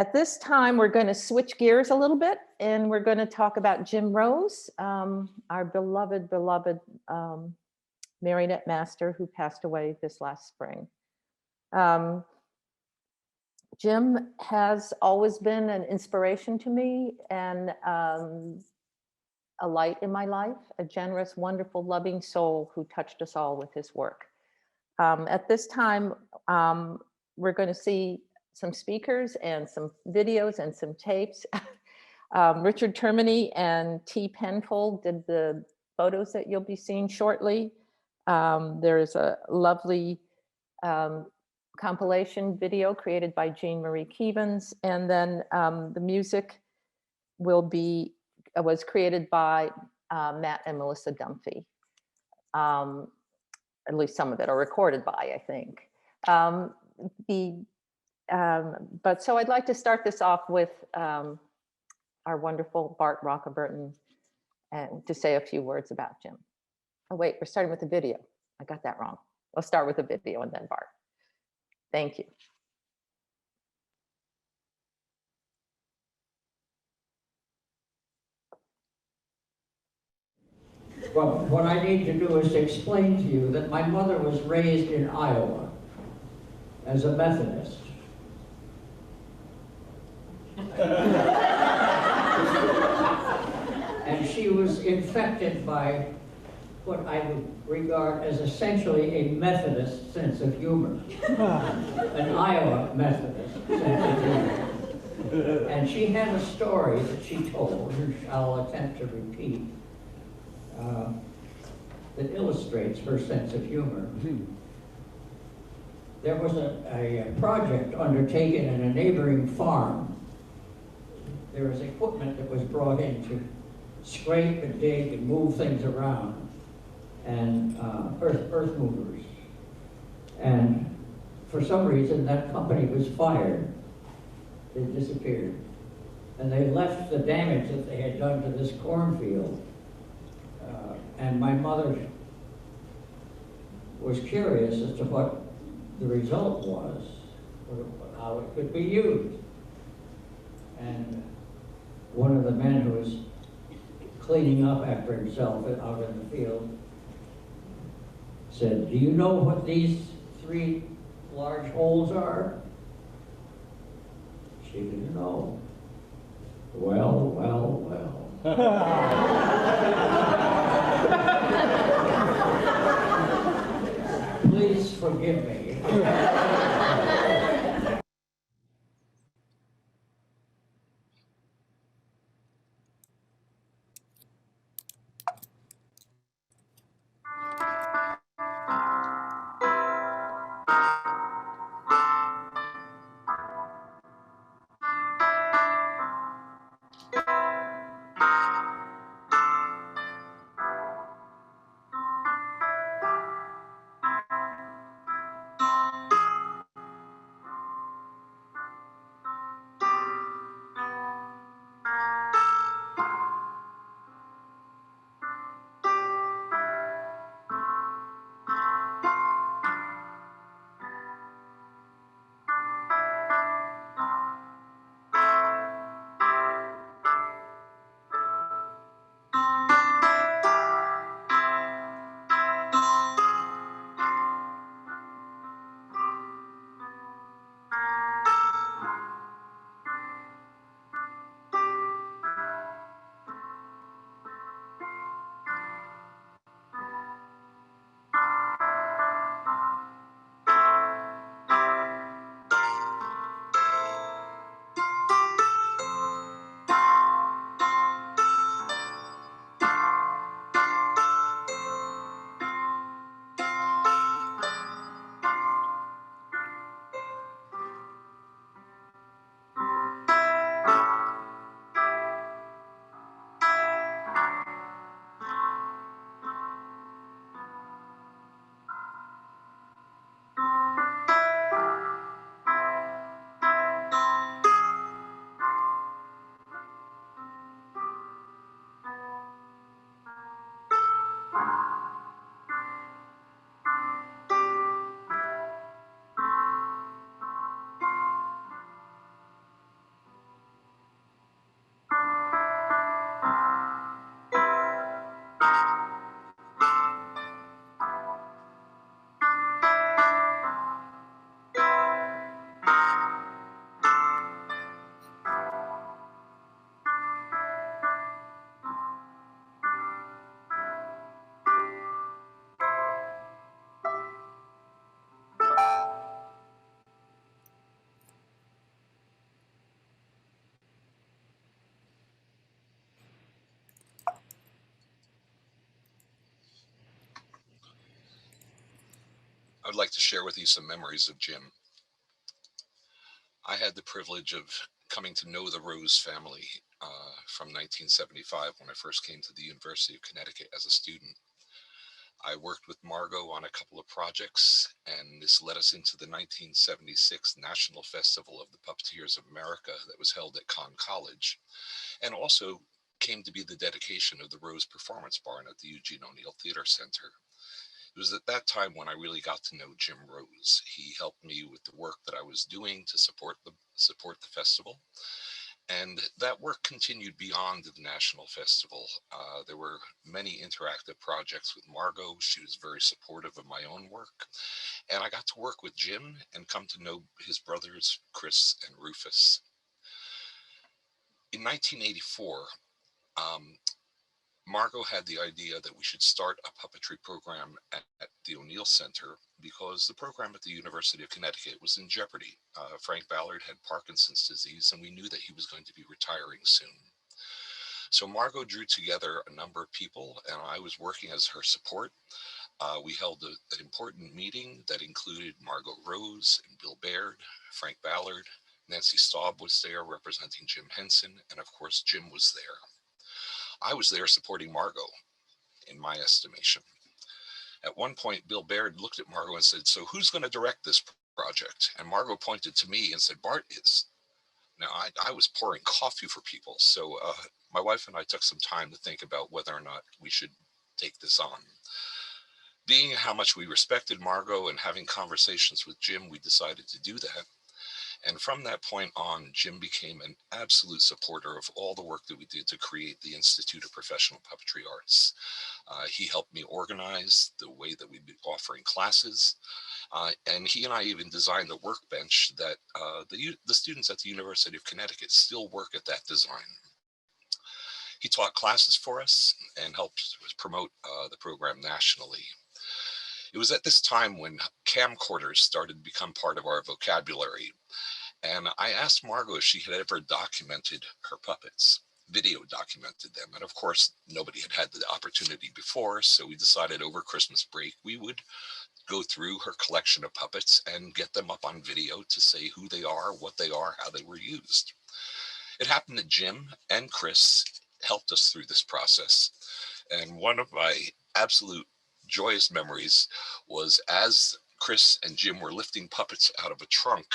At this time, we're going to switch gears a little bit, and we're going to talk about Jim Rose, our beloved marionette master who passed away this last spring. Jim has always been an inspiration to me and a light in my life, a generous, wonderful, loving soul who touched us all with his work. At this time, we're going to see some speakers and some videos and some tapes. Richard Termini and T. Penfold did the photos that you'll be seeing shortly. There's a lovely compilation video created by Jean Marie Keevens, and then the music was created by Matt and Melissa Dunphy. At least some of it, or recorded by, I think. But so I'd like to start this off with our wonderful Bart Rockerburton and to say a few words about Jim. Oh wait, we're starting with the video. I got that wrong. I'll start with the video and then Bart. Thank you. Well, what I need to do is to explain to you that my mother was raised in Iowa as a Methodist. And she was infected by what I would regard as essentially a Methodist sense of humor. An Iowa Methodist sense of humor. And she had a story that she told, which I'll attempt to repeat, that illustrates her sense of humor. There was a project undertaken in a neighboring farm. There was equipment that was brought in to scrape and dig and move things around, and earth movers. And for some reason, that company was fired. They disappeared. And they left the damage that they had done to this cornfield. And my mother was curious as to what the result was, or how it could be used. And one of the men who was cleaning up after himself out in the field said, "Do you know what these 3 large holes are?" She didn't know. Well, well, well. Please forgive me. would like to share with you some memories of Jim. I had the privilege of coming to know the Rose family from 1975 when I first came to the University of Connecticut as a student. I worked with Margot on a couple of projects, and this led us into the 1976 National Festival of the Puppeteers of America that was held at Conn College, and also came to be the dedication of the Rose Performance Barn at the Eugene O'Neill Theater Center. It was at that time when I really got to know Jim Rose. He helped me with the work that I was doing to support the festival. And that work continued beyond the National Festival. There were many interactive projects with Margot. She was very supportive of my own work. And I got to work with Jim and come to know his brothers, Chris and Rufus. In 1984, Margot had the idea that we should start a puppetry program at the O'Neill Center because the program at the University of Connecticut was in jeopardy. Frank Ballard had Parkinson's disease, and we knew that he was going to be retiring soon. So Margot drew together a number of people, and I was working as her support. We held an important meeting that included Margot Rose and Bill Baird, Frank Ballard, Nancy Staub was there representing Jim Henson, and of course Jim was there. I was there supporting Margot, in my estimation. At one point, Bill Baird looked at Margot and said, "So who's going to direct this project?" And Margot pointed to me and said, "Bart is." Now, I was pouring coffee for people, so my wife and I took some time to think about whether or not we should take this on. Being how much we respected Margot and having conversations with Jim, we decided to do that. And from that point on, Jim became an absolute supporter of all the work that we did to create the Institute of Professional Puppetry Arts. He helped me organize the way that we'd be offering classes. And he and I even designed a workbench that the students at the University of Connecticut still work at that design. He taught classes for us and helped promote the program nationally. It was at this time when camcorders started to become part of our vocabulary. And I asked Margot if she had ever documented her puppets, video documented them. And of course, nobody had had the opportunity before. So we decided over Christmas break, we would go through her collection of puppets and get them up on video to say who they are, what they are, how they were used. It happened that Jim and Chris helped us through this process. And one of my absolute joyous memories was as Chris and Jim were lifting puppets out of a trunk,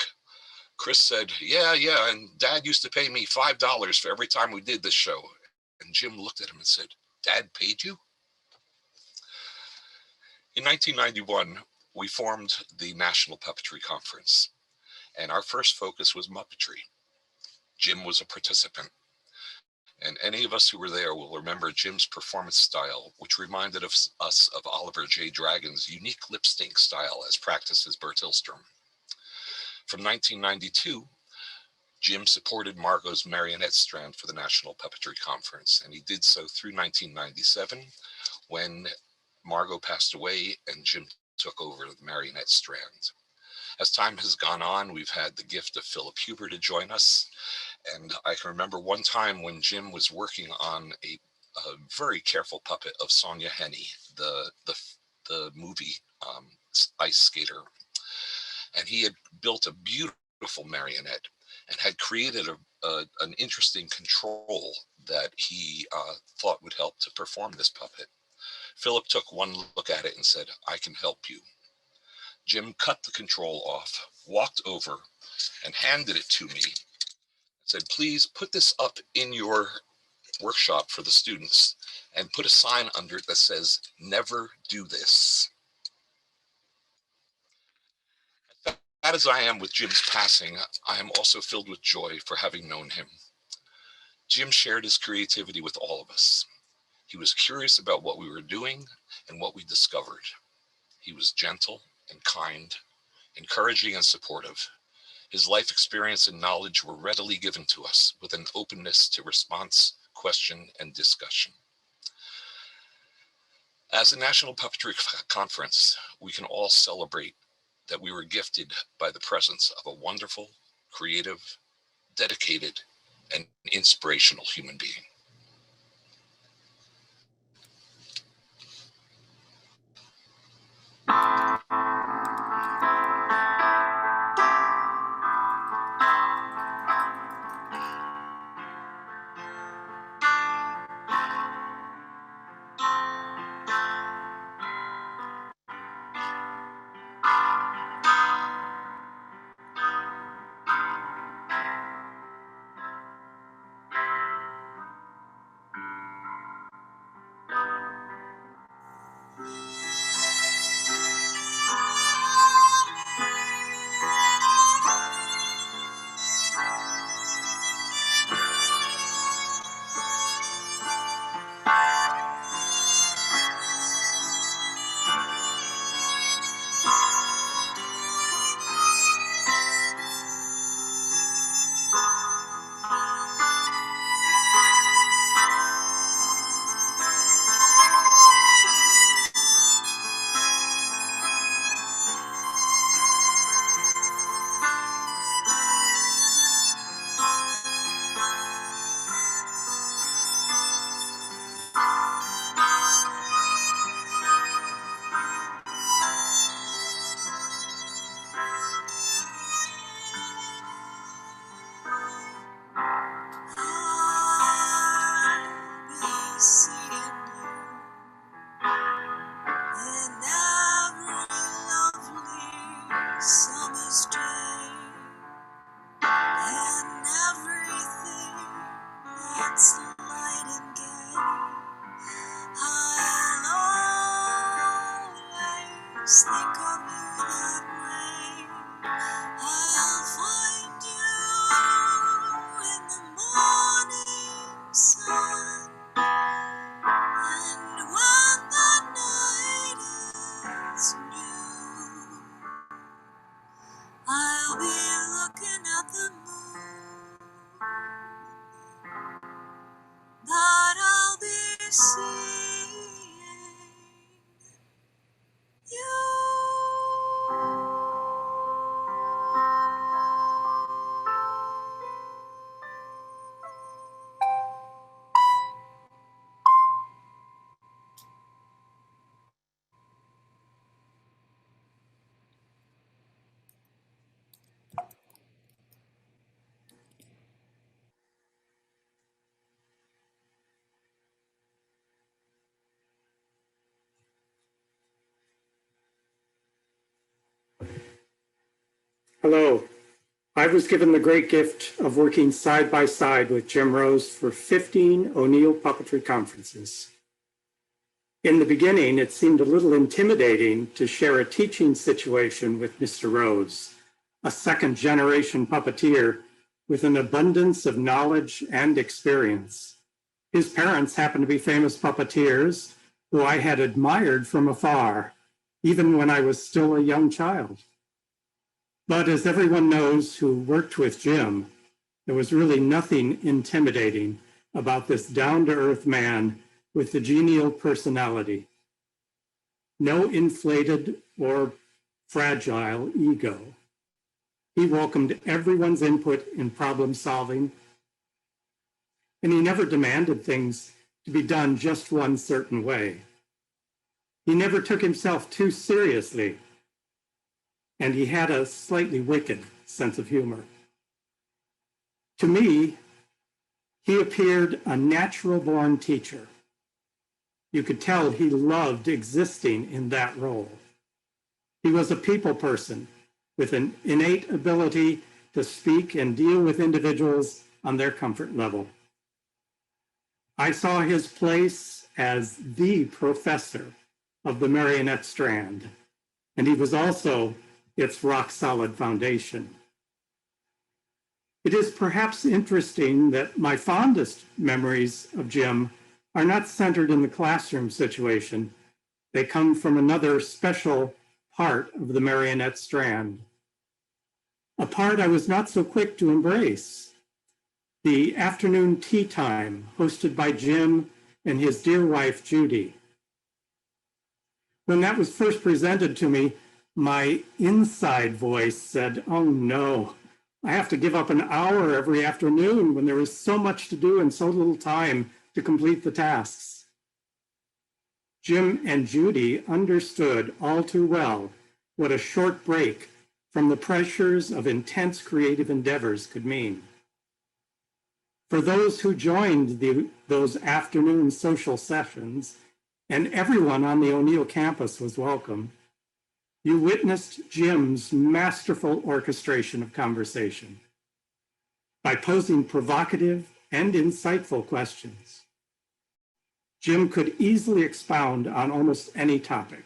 Chris said, yeah, and Dad used to pay me $5 for every time we did this show. And Jim looked at him and said, "Dad paid you?" In 1991, we formed the National Puppetry Conference, and our first focus was Muppetry. Jim was a participant, and any of us who were there will remember Jim's performance style, which reminded us of Oliver J. Dragon's unique lip sync style as practiced as Bert Hillstrom. From 1992, Jim supported Margot's Marionette Strand for the National Puppetry Conference, and he did so through 1997 when Margot passed away and Jim took over the Marionette Strand. As time has gone on, we've had the gift of Philip Huber to join us, and I can remember one time when Jim was working on a very careful puppet of Sonia Henney, the movie ice skater. And he had built a beautiful marionette and had created an interesting control that he thought would help to perform this puppet. Philip took one look at it and said, "I can help you." Jim cut the control off, walked over and handed it to me, said, "Please put this up in your workshop for the students and put a sign under it that says, 'Never do this.'" Sad as I am with Jim's passing, I am also filled with joy for having known him. Jim shared his creativity with all of us. He was curious about what we were doing and what we discovered. He was gentle and kind, encouraging and supportive. His life experience and knowledge were readily given to us with an openness to response, question, and discussion. As a National Puppetry Conference, we can all celebrate that we were gifted by the presence of a wonderful, creative, dedicated, and inspirational human being. Hello. I was given the great gift of working side by side with Jim Rose for 15 O'Neill Puppetry Conferences. In the beginning, it seemed a little intimidating to share a teaching situation with Mr. Rose, a second-generation puppeteer with an abundance of knowledge and experience. His parents happened to be famous puppeteers who I had admired from afar, even when I was still a young child. But as everyone knows who worked with Jim, there was really nothing intimidating about this down-to-earth man with the genial personality. No inflated or fragile ego. He welcomed everyone's input in problem solving, and he never demanded things to be done just one certain way. He never took himself too seriously, and he had a slightly wicked sense of humor. To me, he appeared a natural-born teacher. You could tell he loved existing in that role. He was a people person with an innate ability to speak and deal with individuals on their comfort level. I saw his place as the professor of the Marionette Strand, and he was also its rock-solid foundation. It is perhaps interesting that my fondest memories of Jim are not centered in the classroom situation. They come from another special part of the Marionette Strand, a part I was not so quick to embrace. The afternoon tea time hosted by Jim and his dear wife, Judy. When that was first presented to me, my inside voice said, oh no, I have to give up an hour every afternoon when there is so much to do and so little time to complete the tasks. Jim and Judy understood all too well what a short break from the pressures of intense creative endeavors could mean. For those who joined those afternoon social sessions, and everyone on the O'Neill campus was welcome, you witnessed Jim's masterful orchestration of conversation. By posing provocative and insightful questions, Jim could easily expound on almost any topic.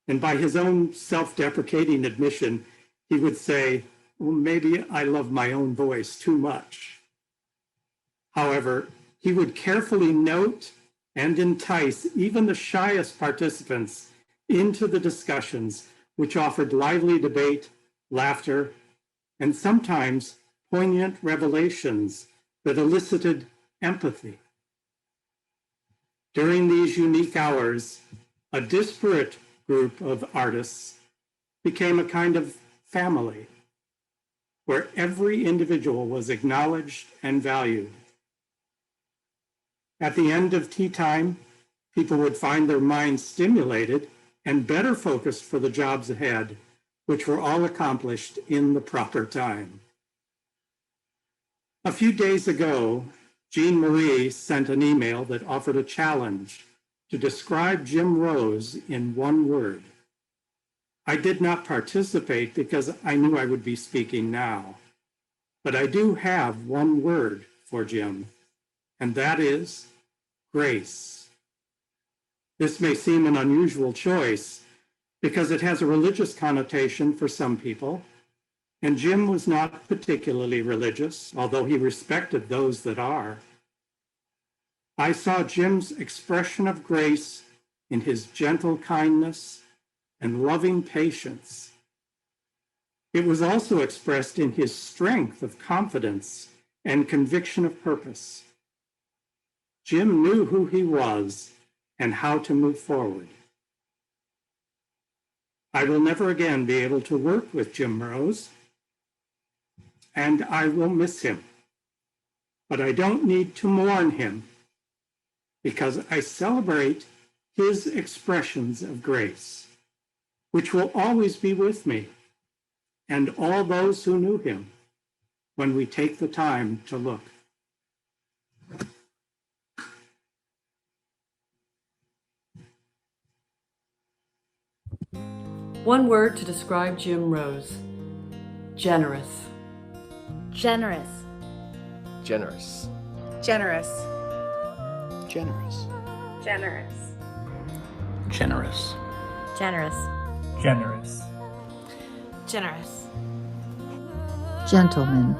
And by his own self-deprecating admission, he would say, well, maybe I love my own voice too much. However, he would carefully note and entice even the shyest participants into the discussions, which offered lively debate, laughter, and sometimes poignant revelations that elicited empathy. During these unique hours, a disparate group of artists became a kind of family, where every individual was acknowledged and valued. At the end of tea time, people would find their minds stimulated and better focused for the jobs ahead, which were all accomplished in the proper time. A few days ago, Jean Marie sent an email that offered a challenge to describe Jim Rose in one word. I did not participate because I knew I would be speaking now, but I do have one word for Jim, and that is grace. This may seem an unusual choice because it has a religious connotation for some people, and Jim was not particularly religious, although he respected those that are. I saw Jim's expression of grace in his gentle kindness and loving patience. It was also expressed in his strength of confidence and conviction of purpose. Jim knew who he was and how to move forward. I will never again be able to work with Jim Rose, and I will miss him. But I don't need to mourn him because I celebrate his expressions of grace, which will always be with me and all those who knew him when we take the time to look. One word to describe Jim Rose. Generous. Generous. Generous. Generous. Generous. Generous. Generous. Generous. Generous. Generous. Gentleman.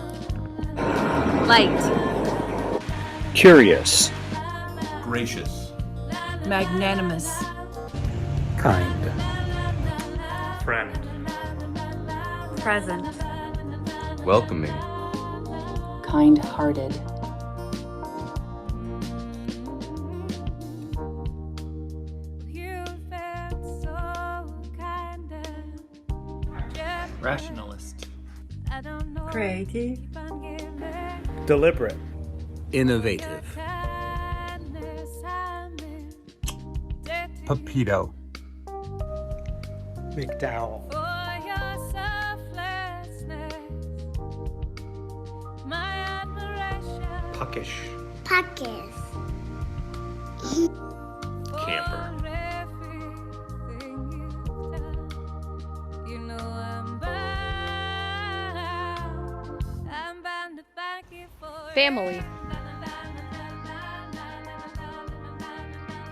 Light. Curious. Gracious. Magnanimous. Kind. Friend. Present. Welcoming. Kind-hearted. Rationalist. Creative. Deliberate. Innovative. Pepito. McDowell. Puckish. Puckish. Camper. Family.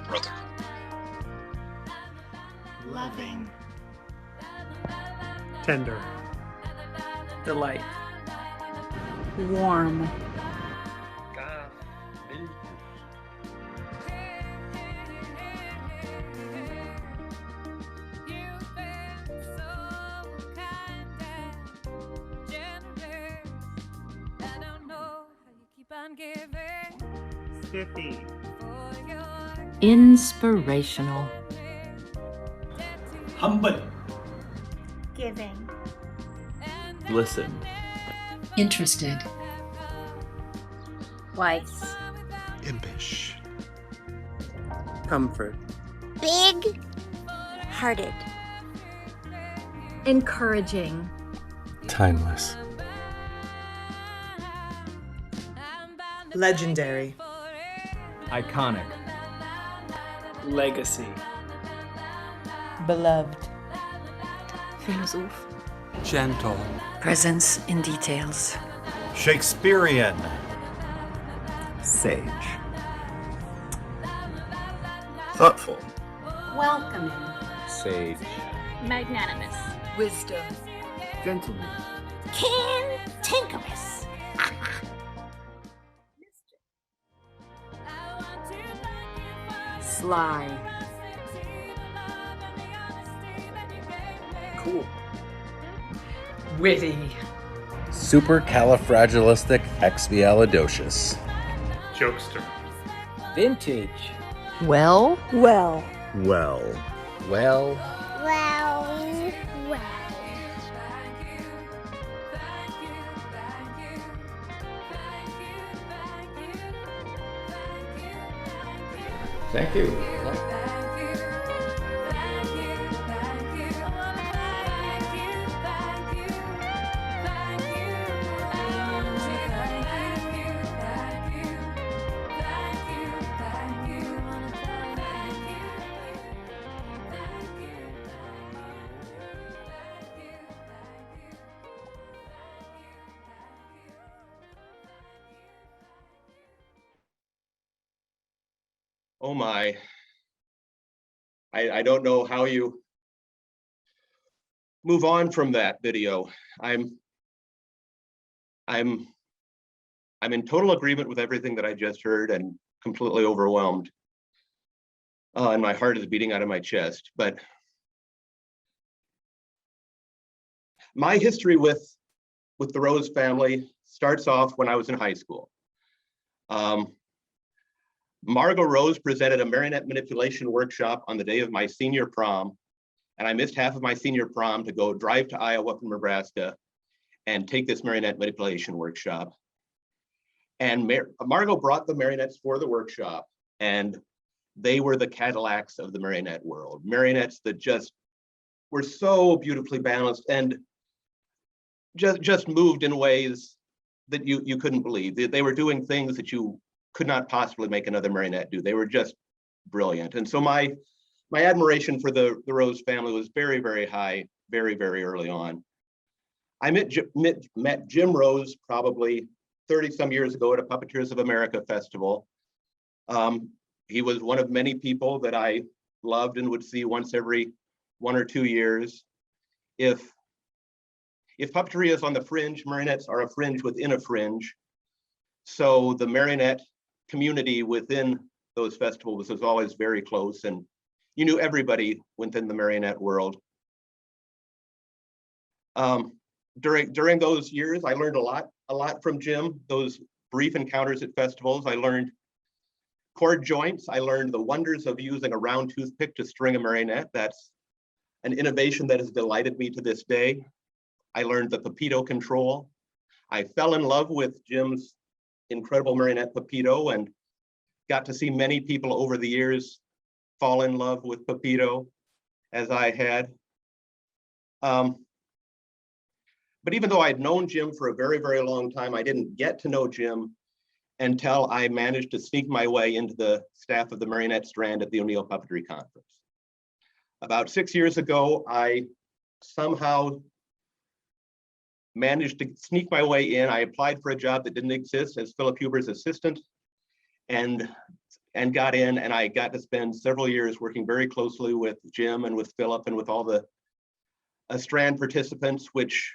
Brother. Loving. Tender. Delight. Warm. Spiffy. Inspirational. Humble. Giving. Listen. Interested. Wise. Impish. Comfort. Big. Hearted. Encouraging. Timeless. Legendary. Iconic. Legacy. Beloved. Philosoph. Gentle. Presence in details. Shakespearean. Sage. Thoughtful. Welcoming. Sage. Magnanimous. Wisdom. Gentleman. Cantankerous. Sly. Cool. Witty. Supercalifragilisticexpialidocious. Jokester. Vintage. Well. Well. Well. Well. Well. Thank you. Oh my. I don't know how you move on from that video. I'm in total agreement with everything that I just heard and completely overwhelmed. And my heart is beating out of my chest. But my history with the Rose family starts off when I was in high school. Margot Rose presented a marionette manipulation workshop on the day of my senior prom, and I missed half of my senior prom to go drive to Iowa from Nebraska and take this marionette manipulation workshop. And Margot brought the marionettes for the workshop, and they were the Cadillacs of the marionette world. Marionettes that just were so beautifully balanced and just moved in ways that you couldn't believe. They were doing things that you could not possibly make another marionette do. They were just brilliant. And so my admiration for the Rose family was very, very high, very, very early on. I met Jim Rose probably 30 some years ago at a Puppeteers of America festival. He was one of many people that I loved and would see once every 1 or 2 years. If puppetry is on the fringe, marionettes are a fringe within a fringe. So the marionette community within those festivals was always very close, and you knew everybody within the marionette world. During those years, I learned a lot from Jim. Those brief encounters at festivals, I learned chord joints. I learned the wonders of using a round toothpick to string a marionette. That's an innovation that has delighted me to this day. I learned the Puppeteer control. I fell in love with Jim's incredible marionette Puppeteer and got to see many people over the years fall in love with Puppeteer as I had. But even though I'd known Jim for a very, very long time, I didn't get to know Jim until I managed to sneak my way into the staff of the Marionette Strand at the O'Neill Puppetry Conference. About 6 years ago, I somehow managed to sneak my way in. I applied for a job that didn't exist as Philip Huber's assistant and got in, and I got to spend several years working very closely with Jim and with Philip and with all the Strand participants, which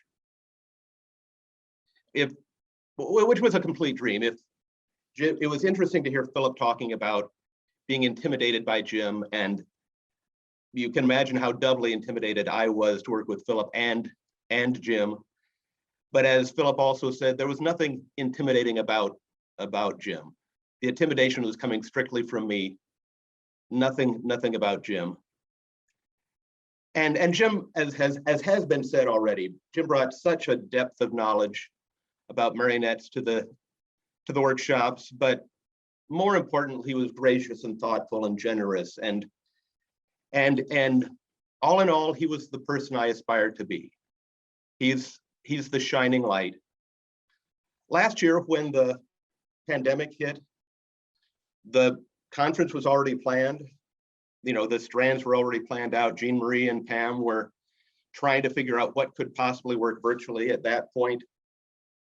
was a complete dream. It was interesting to hear Philip talking about being intimidated by Jim, and you can imagine how doubly intimidated I was to work with Philip and Jim. But as Philip also said, there was nothing intimidating about Jim. The intimidation was coming strictly from me. Nothing about Jim. And Jim, as has been said already, Jim brought such a depth of knowledge about marionettes to the workshops, but more importantly, he was gracious and thoughtful and generous, and all in all, he was the person I aspired to be. He's the shining light. Last year, when the pandemic hit, the conference was already planned. You know, the strands were already planned out. Jean Marie and Pam were trying to figure out what could possibly work virtually. At that point,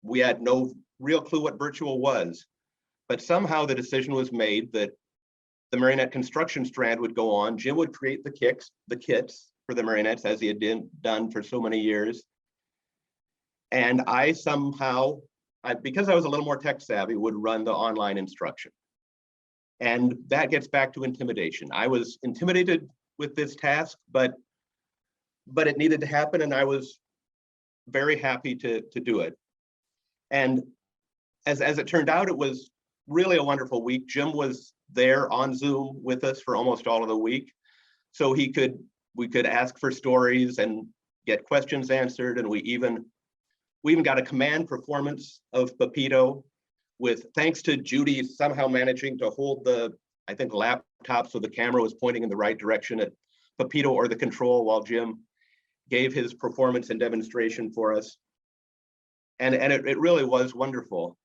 we had no real clue what virtual was, but somehow the decision was made that the marionette construction strand would go on. Jim would create the kits for the marionettes, as he had done for so many years. And I somehow, because I was a little more tech savvy, would run the online instruction. And that gets back to intimidation. I was intimidated with this task, but it needed to happen, and I was very happy to do it. And as it turned out, it was really a wonderful week. Jim was there on Zoom with us for almost all of the week, so we could ask for stories and get questions answered, and we even got a command performance of Puppeteer, with thanks to Judy somehow managing to hold the, I think, laptop so the camera was pointing in the right direction at Puppeteer or the control while Jim gave his performance and demonstration for us. And it really was wonderful.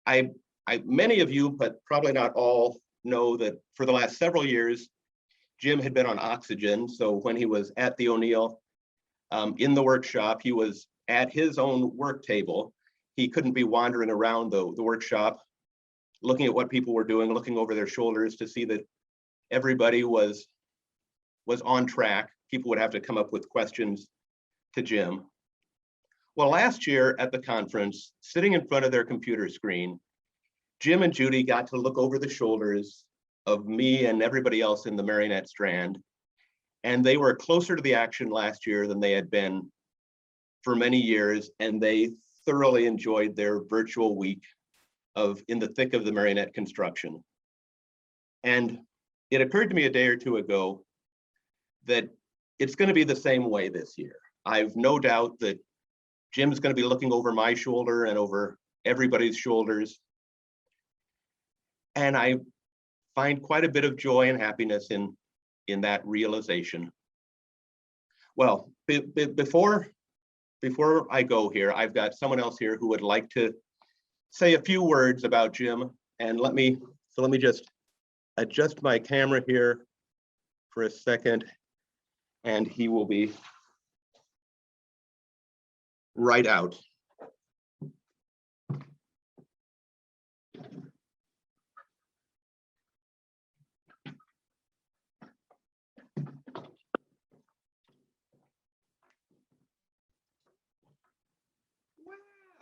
Many of you, but probably not all, know that for the last several years, Jim had been on oxygen. So when he was at the O'Neill in the workshop, he was at his own work table. He couldn't be wandering around the workshop, looking at what people were doing, looking over their shoulders to see that everybody was on track. People would have to come up with questions to Jim. Well, last year at the conference, sitting in front of their computer screen, Jim and Judy got to look over the shoulders of me and everybody else in the Marionette Strand, and they were closer to the action last year than they had been for many years, and they thoroughly enjoyed their virtual week in the thick of the marionette construction. And it occurred to me a day or two ago that it's going to be the same way this year. I've no doubt that Jim's going to be looking over my shoulder and over everybody's shoulders. And I find quite a bit of joy and happiness in that realization. Well, before I go here, I've got someone else here who would like to say a few words about Jim. And let me just adjust my camera here for a second, and he will be right out.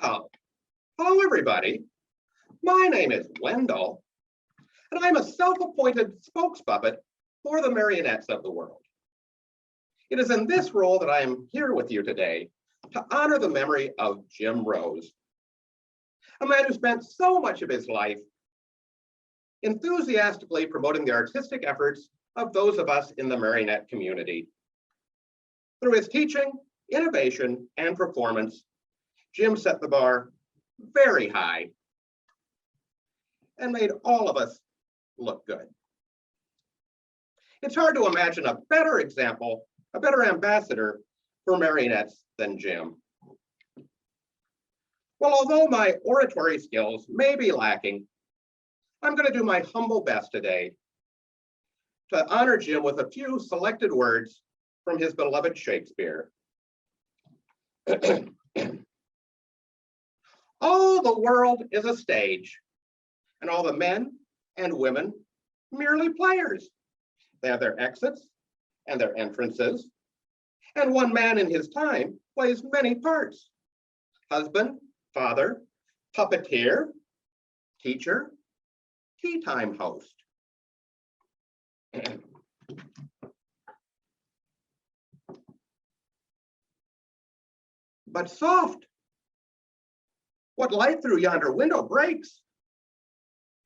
Wow. Hello, everybody. My name is Wendell, and I'm a self-appointed spokespuppet for the marionettes of the world. It is in this role that I am here with you today to honor the memory of Jim Rose, a man who spent so much of his life enthusiastically promoting the artistic efforts of those of us in the marionette community. Through his teaching, innovation, and performance, Jim set the bar very high and made all of us look good. It's hard to imagine a better example, a better ambassador for marionettes than Jim. Well, although my oratory skills may be lacking, I'm going to do my humble best today to honor Jim with a few selected words from his beloved Shakespeare. All the world is a stage, and all the men and women merely players. They have their exits and their entrances, and one man in his time plays many parts: husband, father, puppeteer, teacher, tea time host. But soft, what light through yonder window breaks?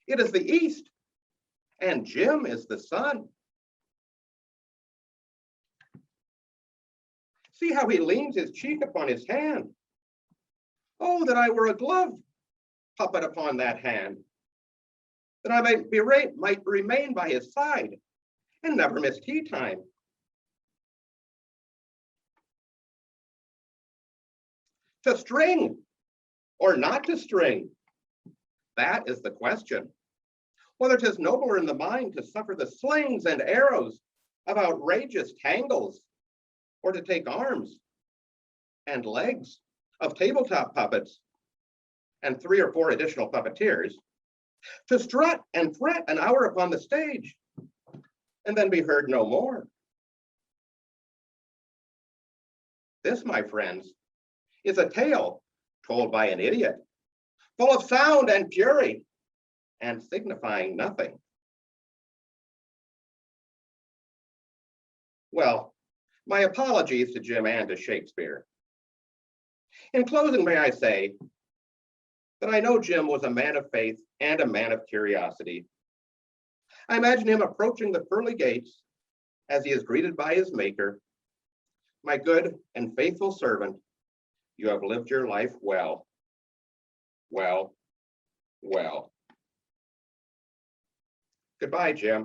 It is the east, and Jim is the sun. See how he leans his cheek upon his hand. Oh, that I were a glove puppet upon that hand, that I might remain by his side and never miss tea time. To string or not to string, that is the question. Whether 'tis nobler in the mind to suffer the slings and arrows of outrageous tangles, or to take arms and legs of tabletop puppets and 3 or 4 additional puppeteers, to strut and fret an hour upon the stage and then be heard no more. This, my friends, is a tale told by an idiot, full of sound and fury and signifying nothing. Well, my apologies to Jim and to Shakespeare. In closing, may I say that I know Jim was a man of faith and a man of curiosity. I imagine him approaching the pearly gates as he is greeted by his maker. My good and faithful servant, you have lived your life well, well, well. Goodbye, Jim.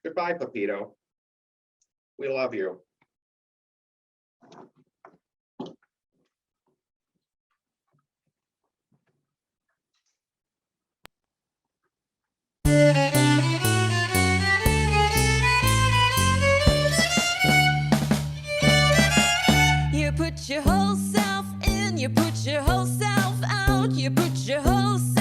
Goodbye, Pepito. We love you. You put your whole self in, you put your whole self out, you put your whole self